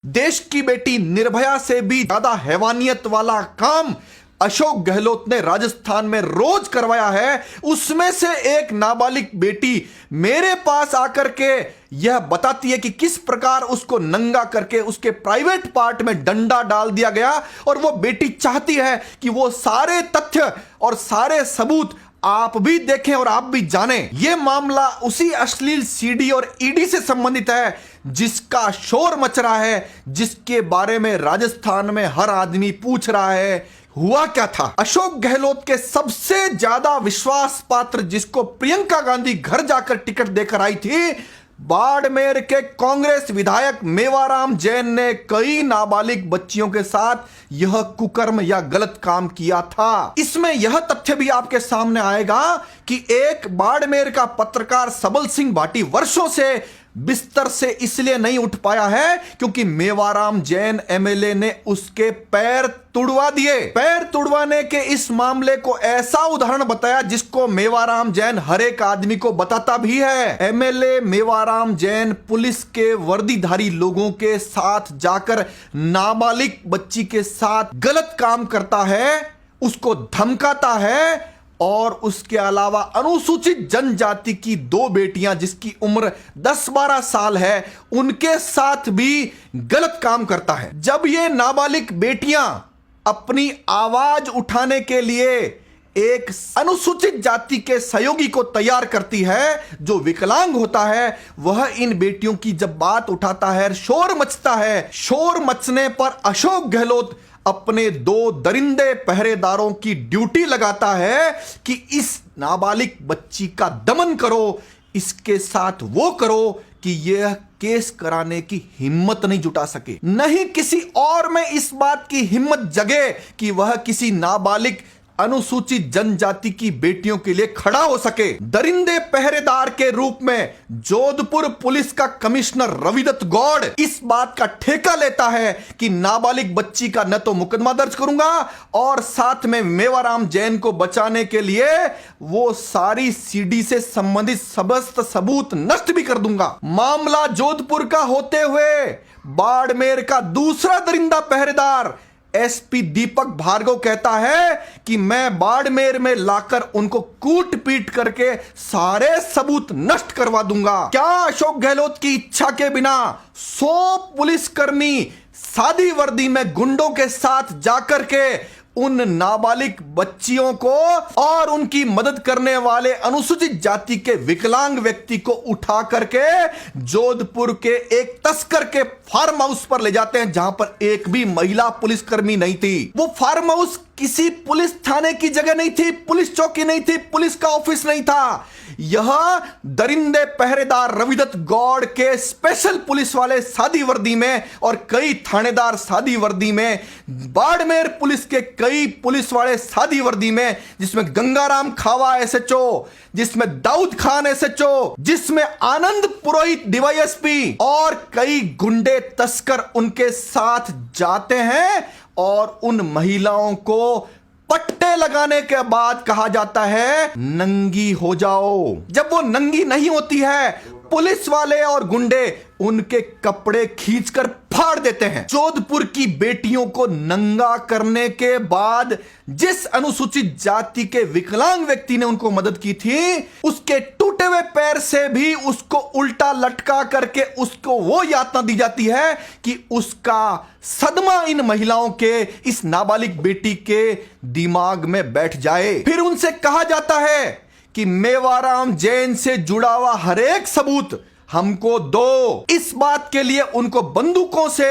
देश की बेटी निर्भया से भी ज्यादा हैवानियत वाला काम अशोक गहलोत ने राजस्थान में रोज करवाया है। उसमें से एक नाबालिग बेटी मेरे पास आकर के यह बताती है कि किस प्रकार उसको नंगा करके उसके प्राइवेट पार्ट में डंडा डाल दिया गया, और वो बेटी चाहती है कि वो सारे तथ्य और सारे सबूत आप भी देखें और आप भी जानें। यह मामला उसी अश्लील सीडी और ईडी से संबंधित है जिसका शोर मच रहा है, जिसके बारे में राजस्थान में हर आदमी पूछ रहा है हुआ क्या था। अशोक गहलोत के सबसे ज्यादा विश्वास पात्र, जिसको प्रियंका गांधी घर जाकर टिकट देकर आई थी, बाड़मेर के कांग्रेस विधायक मेवाराम जैन ने कई नाबालिग बच्चियों के साथ यह कुकर्म या गलत काम किया था। इसमें यह तथ्य भी आपके सामने आएगा कि एक बाड़मेर का पत्रकार सबल सिंह भाटी वर्षों से बिस्तर से इसलिए नहीं उठ पाया है क्योंकि मेवाराम जैन एमएलए ने उसके पैर तुड़वा दिए। पैर तुड़वाने के इस मामले को ऐसा उदाहरण बताया जिसको मेवाराम जैन हर एक आदमी को बताता भी है। एमएलए मेवाराम जैन पुलिस के वर्दीधारी लोगों के साथ जाकर नाबालिग बच्ची के साथ गलत काम करता है, उसको धमकाता है, और उसके अलावा अनुसूचित जनजाति की दो बेटियां जिसकी उम्र 10-12 साल है उनके साथ भी गलत काम करता है। जब ये नाबालिग बेटियां अपनी आवाज उठाने के लिए एक अनुसूचित जाति के सहयोगी को तैयार करती है जो विकलांग होता है, वह इन बेटियों की जब बात उठाता है, शोर मचता है। शोर मचने पर अशोक गहलोत अपने दो दरिंदे पहरेदारों की ड्यूटी लगाता है कि इस नाबालिग बच्ची का दमन करो, इसके साथ वो करो कि यह केस कराने की हिम्मत नहीं जुटा सके, नहीं किसी और में इस बात की हिम्मत जगे कि वह किसी नाबालिग अनुसूचित जनजाति की बेटियों के लिए खड़ा हो सके। दरिंदे पहरेदार के रूप में जोधपुर पुलिस का कमिश्नर रविदत्त गौड़ इस बात का ठेका लेता है कि नाबालिग बच्ची का न तो मुकदमा दर्ज करूंगा और साथ में मेवाराम जैन को बचाने के लिए वो सारी सीडी से संबंधित समस्त सबूत नष्ट भी कर दूंगा। मामला जोधपुर का होते हुए बाड़मेर का दूसरा दरिंदा पहरेदार एसपी दीपक भार्गव कहता है कि मैं बाड़मेर में लाकर उनको कूट पीट करके सारे सबूत नष्ट करवा दूंगा। क्या अशोक गहलोत की इच्छा के बिना 100 पुलिसकर्मी सादी वर्दी में गुंडों के साथ जाकर के उन नाबालिग बच्चियों को और उनकी मदद करने वाले अनुसूचित जाति के विकलांग व्यक्ति को उठा करके जोधपुर के एक तस्कर के फार्म हाउस पर ले जाते हैं जहां पर एक भी महिला पुलिसकर्मी नहीं थी। वो फार्म हाउस किसी पुलिस थाने की जगह नहीं थी, पुलिस चौकी नहीं थी, पुलिस का ऑफिस नहीं था। यह दरिंदे पहरेदार रविदत्त गौड़ के स्पेशल पुलिस वाले सादी वर्दी में और कई थानेदार सादी वर्दी में, बाड़मेर पुलिस के कई पुलिस वाले सादी वर्दी में, जिसमें गंगाराम खावा एसएचओ, जिसमें दाऊद खान एसएचओ, जिसमें आनंद पुरोहित डीवाईएसपी और कई गुंडे तस्कर उनके साथ जाते हैं और उन महिलाओं को पट्टे लगाने के बाद कहा जाता है नंगी हो जाओ। जब वो नंगी नहीं होती है, पुलिस वाले और गुंडे उनके कपड़े खींचकर फाड़ देते हैं। जोधपुर की बेटियों को नंगा करने के बाद जिस अनुसूचित जाति के विकलांग व्यक्ति ने उनको मदद की थी, उसके टूटे हुए पैर से भी उसको उल्टा लटका करके उसको वो यातना दी जाती है कि उसका सदमा इन महिलाओं के, इस नाबालिग बेटी के दिमाग में बैठ जाए। फिर उनसे कहा जाता है कि मेवाराम जैन से जुड़ा हुआ हर एक सबूत हमको दो। इस बात के लिए उनको बंदूकों से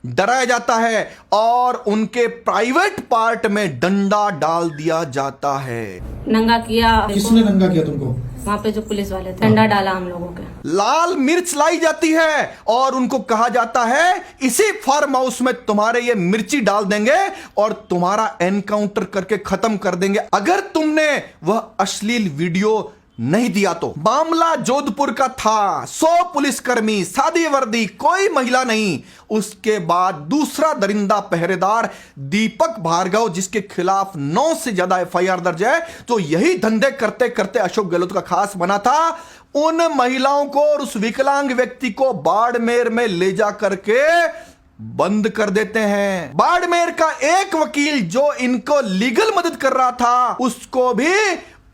डराया जाता है और उनके प्राइवेट पार्ट में डंडा डाल दिया जाता है। नंगा किया। किसने नंगा किया तुमको? वहाँ पे जो पुलिस वाले थे, डंडा डाला हम लोगों के। लाल मिर्च लाई जाती है और उनको कहा जाता है इसी फार्म हाउस में तुम्हारे ये मिर्ची डाल देंगे और तुम्हारा एनकाउंटर करके खत्म कर देंगे अगर तुमने वह अश्लील वीडियो नहीं दिया तो। मामला जोधपुर का था, 100 पुलिसकर्मी, सादी वर्दी, कोई महिला नहीं। उसके बाद दूसरा दरिंदा पहरेदार दीपक भार्गव, जिसके खिलाफ 9 से ज्यादा एफआईआर दर्ज है, तो यही धंधे करते करते अशोक गहलोत का खास बना था। उन महिलाओं को और उस विकलांग व्यक्ति को बाड़मेर में ले जा करके बंद कर देते हैं। बाड़मेर का एक वकील जो इनको लीगल मदद कर रहा था, उसको भी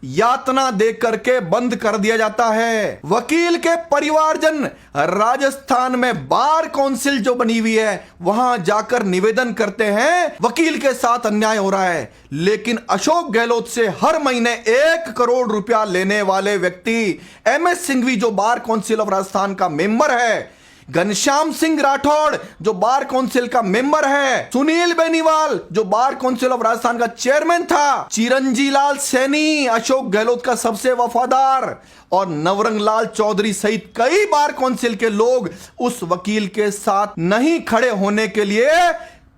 यातना दे करके बंद कर दिया जाता है। वकील के परिवारजन राजस्थान में बार काउंसिल जो बनी हुई है वहां जाकर निवेदन करते हैं वकील के साथ अन्याय हो रहा है, लेकिन अशोक गहलोत से हर महीने 1 करोड़ रुपया लेने वाले व्यक्ति MS सिंघवी जो बार काउंसिल ऑफ राजस्थान का मेंबर है, घनश्याम सिंह राठौड़ जो बार काउंसिल का मेंबर है, सुनील बेनीवाल जो बार काउंसिल ऑफ राजस्थान का चेयरमैन था, चिरंजी लाल सैनी अशोक गहलोत का सबसे वफादार, और नवरंग लाल चौधरी सहित कई बार काउंसिल के लोग उस वकील के साथ नहीं खड़े होने के लिए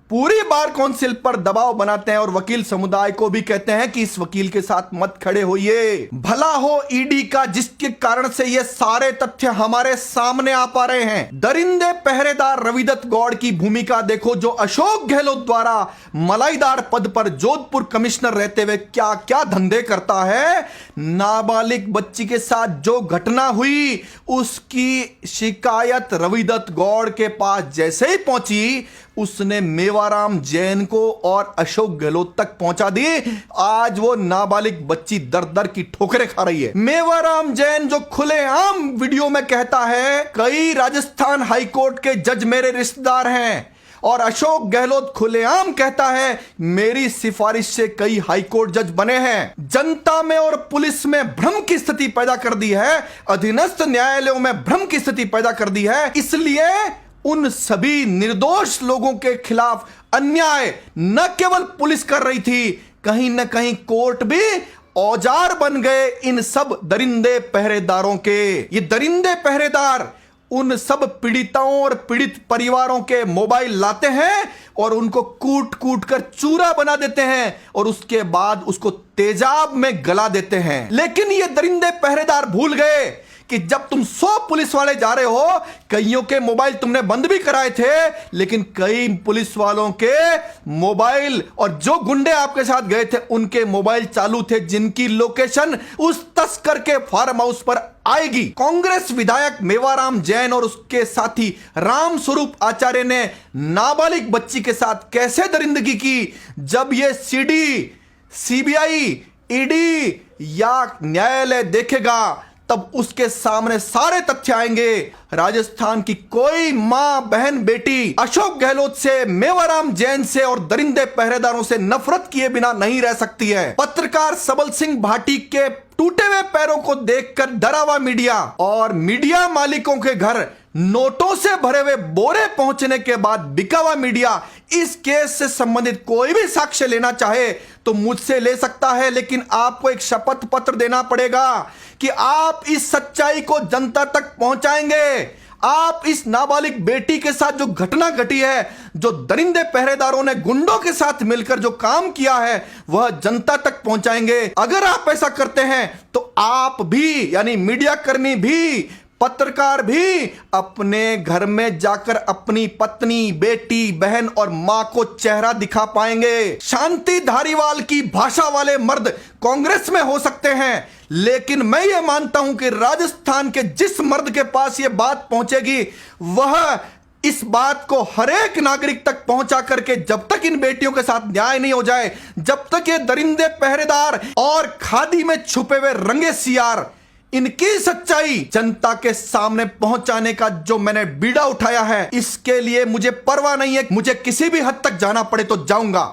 पूरी बार काउंसिल पर दबाव बनाते हैं और वकील समुदाय को भी कहते हैं कि इस वकील के साथ मत खड़े होइए। भला हो ईडी का जिसके कारण से ये सारे तथ्य हमारे सामने आ पा रहे हैं। दरिंदे पहरेदार रविदत्त गौड़ की भूमिका देखो, जो अशोक गहलोत द्वारा मलाईदार पद पर जोधपुर कमिश्नर रहते हुए क्या क्या धंधे करता है। नाबालिग बच्ची के साथ जो घटना हुई उसकी शिकायत रविदत्त गौड़ के पास जैसे ही पहुंची, उसने मेवाराम जैन को और अशोक गहलोत तक पहुंचा दी। आज वो नाबालिग बच्ची दर दर की ठोकरें खा रही है। मेवाराम जैन जो खुलेआम वीडियो में कहता है कई राजस्थान हाईकोर्ट के जज मेरे रिश्तेदार हैं, और अशोक गहलोत खुलेआम कहता है मेरी सिफारिश से कई हाईकोर्ट जज बने हैं। जनता में और पुलिस में भ्रम की स्थिति पैदा कर दी है, अधीनस्थ न्यायालयों में भ्रम की स्थिति पैदा कर दी है। इसलिए उन सभी निर्दोष लोगों के खिलाफ अन्याय न केवल पुलिस कर रही थी, कहीं न कहीं कोर्ट भी औजार बन गए इन सब दरिंदे पहरेदारों के। ये दरिंदे पहरेदार उन सब पीड़िताओं और पीड़ित परिवारों के मोबाइल लाते हैं और उनको कूट कूट कर चूरा बना देते हैं और उसके बाद उसको तेजाब में गला देते हैं। लेकिन ये दरिंदे पहरेदार भूल गए कि जब तुम 100 पुलिस वाले जा रहे हो, कईयों के मोबाइल तुमने बंद भी कराए थे, लेकिन कई पुलिस वालों के मोबाइल और जो गुंडे आपके साथ गए थे उनके मोबाइल चालू थे, जिनकी लोकेशन उस तस्कर के फार्म हाउस पर आएगी। कांग्रेस विधायक मेवाराम जैन और उसके साथी राम स्वरूप आचार्य ने नाबालिग बच्ची के साथ कैसे दरिंदगी की, जब यह सीडी, सीबीआई, ईडी या न्यायालय देखेगा तब उसके सामने सारे तथ्य आएंगे। राजस्थान की कोई मां, बहन, बेटी अशोक गहलोत से, मेवाराम जैन से और दरिंदे पहरेदारों से नफरत किए बिना नहीं रह सकती है। पत्रकार सबल सिंह भाटी के टूटे हुए पैरों को देखकर डरा हुआ मीडिया और मीडिया मालिकों के घर नोटों से भरे हुए बोरे पहुंचने के बाद बिका हुआ मीडिया इस केस से संबंधित कोई भी साक्ष्य लेना चाहे तो मुझसे ले सकता है, लेकिन आपको एक शपथ पत्र देना पड़ेगा कि आप इस सच्चाई को जनता तक पहुंचाएंगे। आप इस नाबालिग बेटी के साथ जो घटना घटी है, जो दरिंदे पहरेदारों ने गुंडों के साथ मिलकर जो काम किया है, वह जनता तक पहुंचाएंगे। अगर आप ऐसा करते हैं तो आप भी, यानी मीडिया कर्मी भी, पत्रकार भी अपने घर में जाकर अपनी पत्नी, बेटी, बहन और मां को चेहरा दिखा पाएंगे। शांति धारीवाल की भाषा वाले मर्द कांग्रेस में हो सकते हैं, लेकिन मैं यह मानता हूं कि राजस्थान के जिस मर्द के पास यह बात पहुंचेगी, वह इस बात को हर एक नागरिक तक पहुंचा करके, जब तक इन बेटियों के साथ न्याय नहीं हो जाए, जब तक ये दरिंदे पहरेदार और खादी में छुपे हुए रंगे सियार इनकी सच्चाई जनता के सामने पहुंचाने का जो मैंने बीड़ा उठाया है, इसके लिए मुझे परवाह नहीं है। मुझे किसी भी हद तक जाना पड़े तो जाऊंगा।